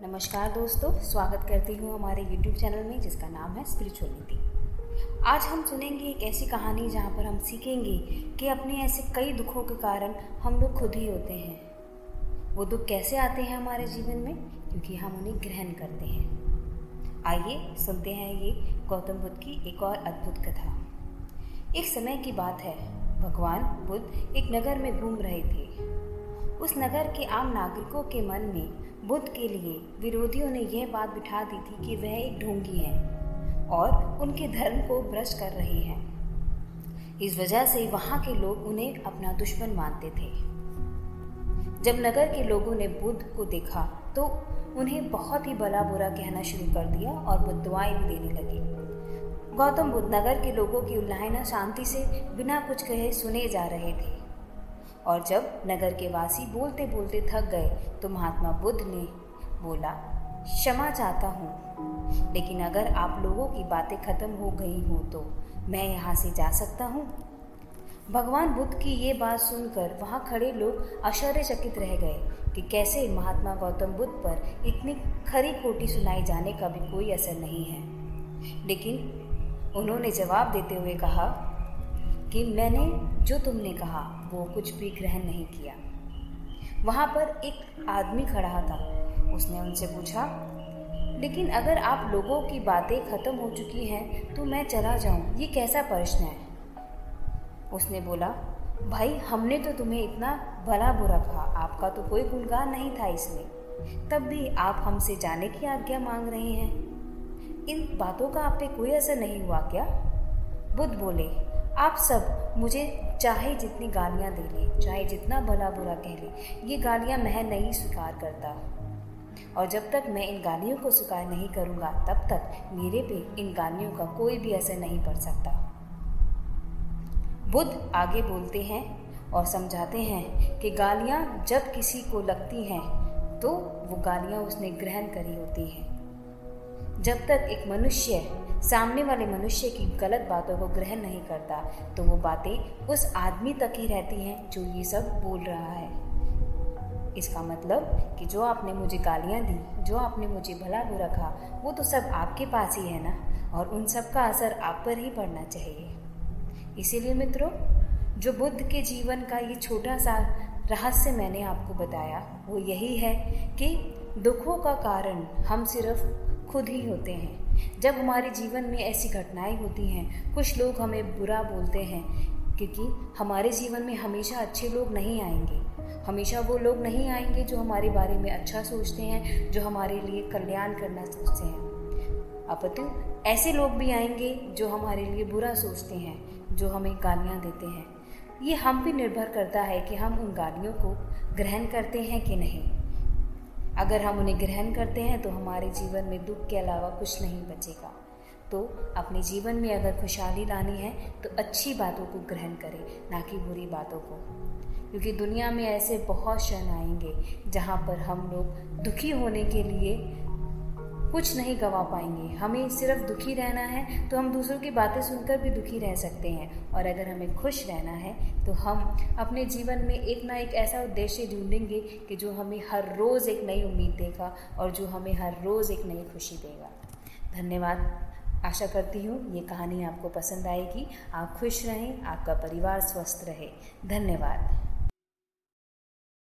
नमस्कार दोस्तों, स्वागत करती हूँ हमारे YouTube चैनल में जिसका नाम है स्पिरिचुअल नीति। आज हम सुनेंगे एक ऐसी कहानी जहाँ पर हम सीखेंगे कि अपने ऐसे कई दुखों के कारण हम लोग खुद ही होते हैं। वो दुख कैसे आते हैं हमारे जीवन में, क्योंकि हम उन्हें ग्रहण करते हैं। आइए सुनते हैं ये गौतम बुद्ध की एक और अद्भुत कथा। एक समय की बात है, भगवान बुद्ध एक नगर में घूम रहे थे। उस नगर के आम नागरिकों के मन में बुद्ध के लिए विरोधियों ने यह बात बिठा दी थी कि वह एक ढोंगी हैं और उनके धर्म को भ्रष्ट कर रहे हैं। इस वजह से वहाँ के लोग उन्हें अपना दुश्मन मानते थे। जब नगर के लोगों ने बुद्ध को देखा तो उन्हें बहुत ही भला बुरा कहना शुरू कर दिया और बद्दुआएं भी देने लगे। गौतम बुद्ध नगर के लोगों की उल्लाहना शांति से बिना कुछ कहे सुने जा रहे थे, और जब नगर के वासी बोलते बोलते थक गए तो महात्मा बुद्ध ने बोला, क्षमा चाहता हूँ, लेकिन अगर आप लोगों की बातें खत्म हो गई हो तो मैं यहाँ से जा सकता हूँ। भगवान बुद्ध की ये बात सुनकर वहाँ खड़े लोग आश्चर्यचकित रह गए कि कैसे महात्मा गौतम बुद्ध पर इतनी खरी खोटी सुनाई जाने का भी कोई असर नहीं है। लेकिन उन्होंने जवाब देते हुए कहा कि मैंने जो तुमने कहा वो कुछ भी ग्रहण नहीं किया। वहाँ पर एक आदमी खड़ा था। उसने उनसे पूछा, लेकिन अगर आप लोगों की बातें खत्म हो चुकी हैं तो मैं चला जाऊँ, ये कैसा प्रश्न है? उसने बोला, भाई हमने तो तुम्हें इतना भला बुरा कहा, आपका तो कोई गुणगान नहीं था इसमें, तब भी आप हमसे जाने की आज्ञा मांग रहे हैं। इन बातों का आप पे कोई असर नहीं हुआ क्या? बुद्ध बोले, आप सब मुझे चाहे जितनी गालियाँ दे लें, चाहे जितना भला बुरा कह लें, ये गालियाँ मैं नहीं स्वीकार करता, और जब तक मैं इन गालियों को स्वीकार नहीं करूँगा तब तक मेरे पे इन गालियों का कोई भी असर नहीं पड़ सकता। बुद्ध आगे बोलते हैं और समझाते हैं कि गालियाँ जब किसी को लगती हैं तो वो गालियाँ उसने ग्रहण करी होती हैं। जब तक एक मनुष्य सामने वाले मनुष्य की गलत बातों को ग्रहण नहीं करता तो वो बातें उस आदमी तक ही रहती हैं जो ये सब बोल रहा है। इसका मतलब कि जो आपने मुझे गालियाँ दी, जो आपने मुझे भला बुरा कहा, वो तो सब आपके पास ही है ना, और उन सब का असर आप पर ही पड़ना चाहिए। इसीलिए मित्रों, जो बुद्ध के जीवन का ये छोटा सा रहस्य मैंने आपको बताया वो यही है कि दुखों का कारण हम सिर्फ खुद ही होते हैं। जब हमारे जीवन में ऐसी घटनाएं होती हैं, कुछ लोग हमें बुरा बोलते हैं, क्योंकि हमारे जीवन में हमेशा अच्छे लोग नहीं आएंगे। हमेशा वो लोग नहीं आएंगे जो हमारे बारे में अच्छा सोचते हैं, जो हमारे लिए कल्याण करना सोचते हैं। अपितु ऐसे लोग भी आएंगे जो हमारे लिए बुरा सोचते हैं, जो हमें गालियाँ देते हैं। ये हम पे निर्भर करता है कि हम उन गालियों को ग्रहण करते हैं कि नहीं। अगर हम उन्हें ग्रहण करते हैं तो हमारे जीवन में दुख के अलावा कुछ नहीं बचेगा। तो अपने जीवन में अगर खुशहाली लानी है तो अच्छी बातों को ग्रहण करें, ना कि बुरी बातों को, क्योंकि दुनिया में ऐसे बहुत क्षण आएंगे जहाँ पर हम लोग दुखी होने के लिए कुछ नहीं गवा पाएंगे। हमें सिर्फ दुखी रहना है तो हम दूसरों की बातें सुनकर भी दुखी रह सकते हैं, और अगर हमें खुश रहना है तो हम अपने जीवन में एक ना एक ऐसा उद्देश्य ढूंढेंगे कि जो हमें हर रोज़ एक नई उम्मीद देगा और जो हमें हर रोज़ एक नई खुशी देगा। धन्यवाद। आशा करती हूँ ये कहानी आपको पसंद आएगी। आप खुश रहें, आपका परिवार स्वस्थ रहे। धन्यवाद।